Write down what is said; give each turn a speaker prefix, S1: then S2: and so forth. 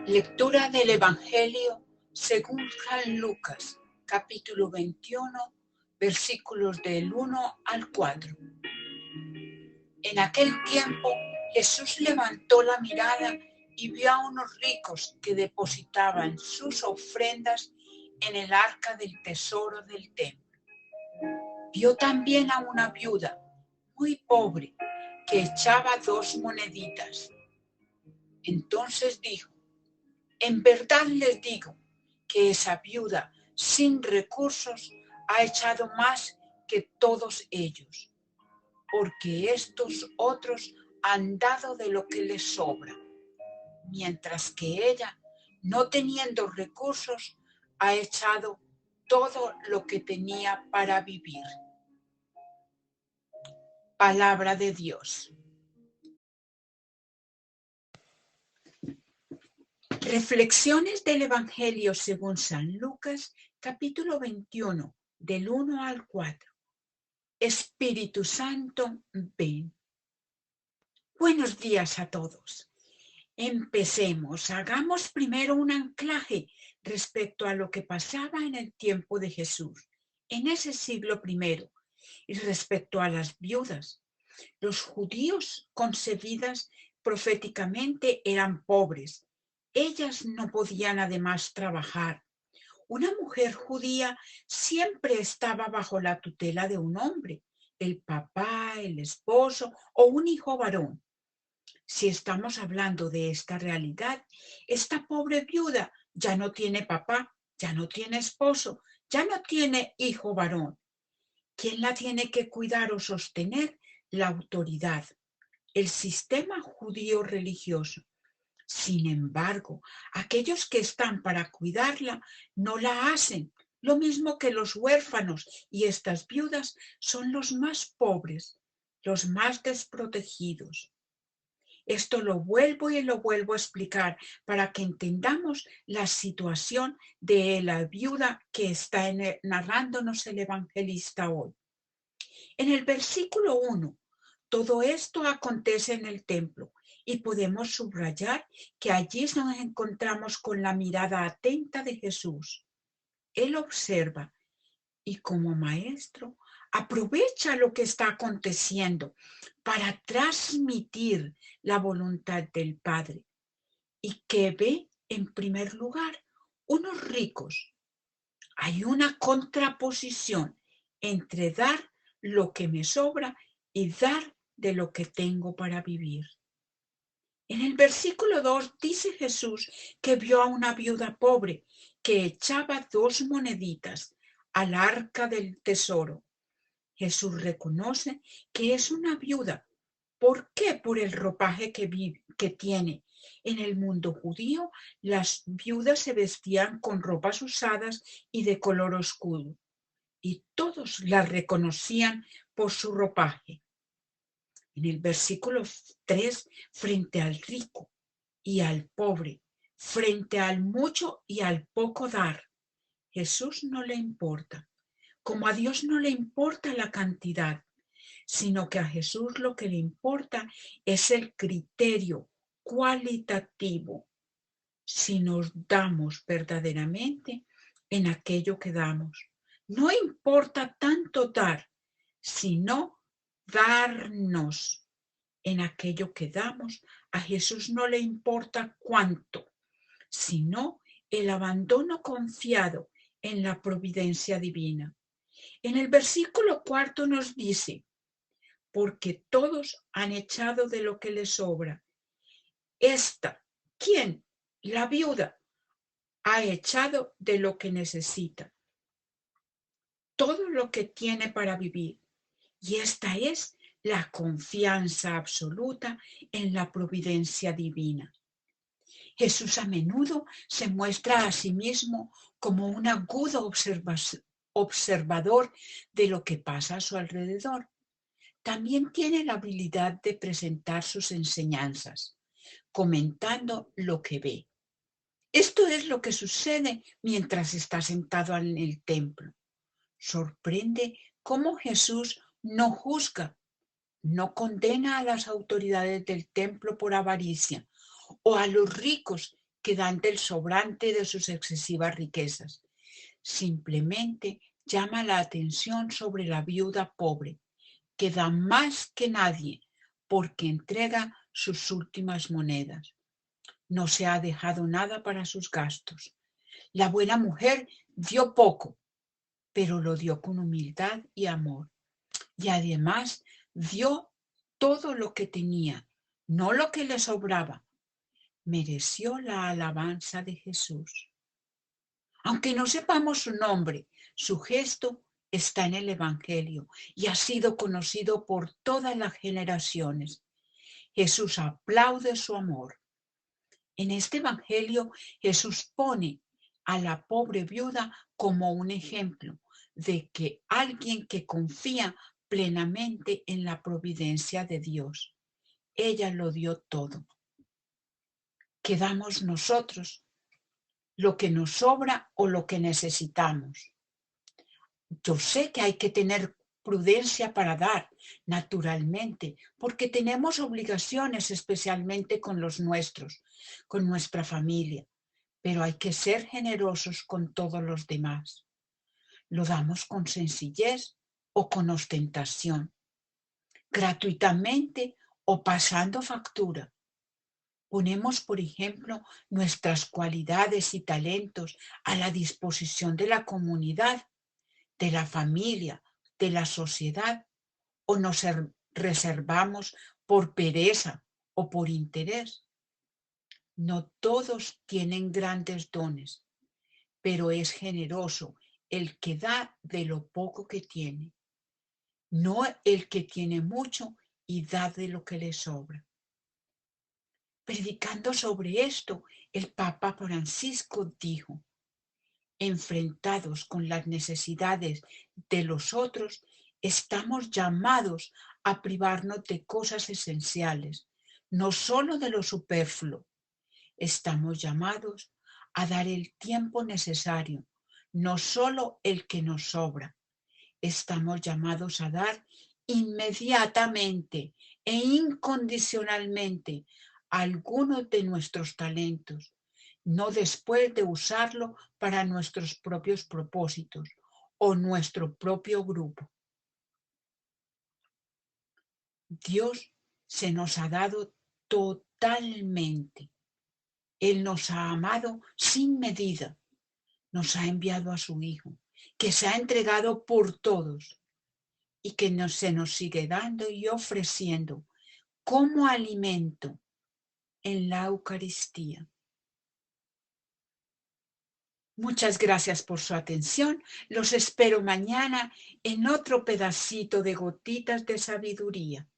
S1: Lectura del Evangelio según San Lucas, capítulo 21, versículos del 1 al 4. En aquel tiempo Jesús levantó la mirada y vio a unos ricos que depositaban sus ofrendas en el arca del tesoro del templo. Vio también a una viuda muy pobre que echaba 2 moneditas. Entonces dijo: en verdad les digo que esa viuda sin recursos ha echado más que todos ellos, porque estos otros han dado de lo que les sobra, mientras que ella, no teniendo recursos, ha echado todo lo que tenía para vivir. Palabra de Dios. Reflexiones del Evangelio según San Lucas, capítulo 21, del 1 al 4. Espíritu Santo, ven. Buenos días a todos. Empecemos. Hagamos primero un anclaje respecto a lo que pasaba en el tiempo de Jesús, en ese siglo primero, y respecto a las viudas. Los judíos concebidas proféticamente eran pobres. Ellas no podían además trabajar. Una mujer judía siempre estaba bajo la tutela de un hombre, el papá, el esposo o un hijo varón. Si estamos hablando de esta realidad, esta pobre viuda ya no tiene papá, ya no tiene esposo, ya no tiene hijo varón. ¿Quién la tiene que cuidar o sostener? La autoridad, el sistema judío religioso. Sin embargo, aquellos que están para cuidarla no la hacen, lo mismo que los huérfanos, y estas viudas son los más pobres, los más desprotegidos. Esto lo vuelvo a explicar para que entendamos la situación de la viuda que está narrándonos el evangelista hoy. En el versículo 1, todo esto acontece en el templo y podemos subrayar que allí nos encontramos con la mirada atenta de Jesús. Él observa y como maestro aprovecha lo que está aconteciendo para transmitir la voluntad del Padre y que ve en primer lugar unos ricos. Hay una contraposición entre dar lo que me sobra y dar de lo que tengo para vivir. En el versículo 2 dice Jesús que vio a una viuda pobre que echaba 2 moneditas al arca del tesoro. Jesús reconoce que es una viuda. ¿Por qué? Por el ropaje que tiene. En el mundo judío, las viudas se vestían con ropas usadas y de color oscuro, y todos las reconocían por su ropaje. En el versículo 3, frente al rico y al pobre, frente al mucho y al poco dar, Jesús no le importa. Como a Dios no le importa la cantidad, sino que a Jesús lo que le importa es el criterio cualitativo. Si nos damos verdaderamente en aquello que damos. No importa tanto dar, sino darnos en aquello que damos. A Jesús no le importa cuánto, sino el abandono confiado en la providencia divina. En el versículo 4 nos dice: porque todos han echado de lo que les sobra. Esta, ¿quién? La viuda ha echado de lo que necesita, todo lo que tiene para vivir. Y esta es la confianza absoluta en la providencia divina. Jesús a menudo se muestra a sí mismo como un agudo observador de lo que pasa a su alrededor. También tiene la habilidad de presentar sus enseñanzas, comentando lo que ve. Esto es lo que sucede mientras está sentado en el templo. Sorprende cómo Jesús no juzga, no condena a las autoridades del templo por avaricia o a los ricos porque dan del sobrante de sus excesivas riquezas. Simplemente llama la atención sobre la viuda pobre, que da más que nadie porque entrega sus últimas monedas. No se ha dejado nada para sus gastos. La buena mujer dio poco, pero lo dio con humildad y amor. Y además dio todo lo que tenía, no lo que le sobraba. Mereció la alabanza de Jesús. Aunque no sepamos su nombre, su gesto está en el Evangelio y ha sido conocido por todas las generaciones. Jesús aplaude su amor. En este Evangelio, Jesús pone a la pobre viuda como un ejemplo de que alguien que confía plenamente en la providencia de Dios. Ella lo dio todo. Quedamos nosotros lo que nos sobra o lo que necesitamos. Yo sé que hay que tener prudencia para dar, naturalmente, porque tenemos obligaciones especialmente con los nuestros, con nuestra familia, pero hay que ser generosos con todos los demás. Lo damos con sencillez o con ostentación, gratuitamente o pasando factura. Ponemos, por ejemplo, nuestras cualidades y talentos a la disposición de la comunidad, de la familia, de la sociedad, o nos reservamos por pereza o por interés. No todos tienen grandes dones, pero es generoso el que da de lo poco que tiene, no el que tiene mucho y da de lo que le sobra. Predicando sobre esto, el Papa Francisco dijo: enfrentados con las necesidades de los otros, estamos llamados a privarnos de cosas esenciales, no solo de lo superfluo. Estamos llamados a dar el tiempo necesario, no solo el que nos sobra. Estamos llamados a dar inmediatamente e incondicionalmente algunos de nuestros talentos, no después de usarlo para nuestros propios propósitos o nuestro propio grupo. Dios se nos ha dado totalmente. Él nos ha amado sin medida. Nos ha enviado a su Hijo, que se ha entregado por todos y que se nos sigue dando y ofreciendo como alimento en la Eucaristía. Muchas gracias por su atención. Los espero mañana en otro pedacito de Gotitas de Sabiduría.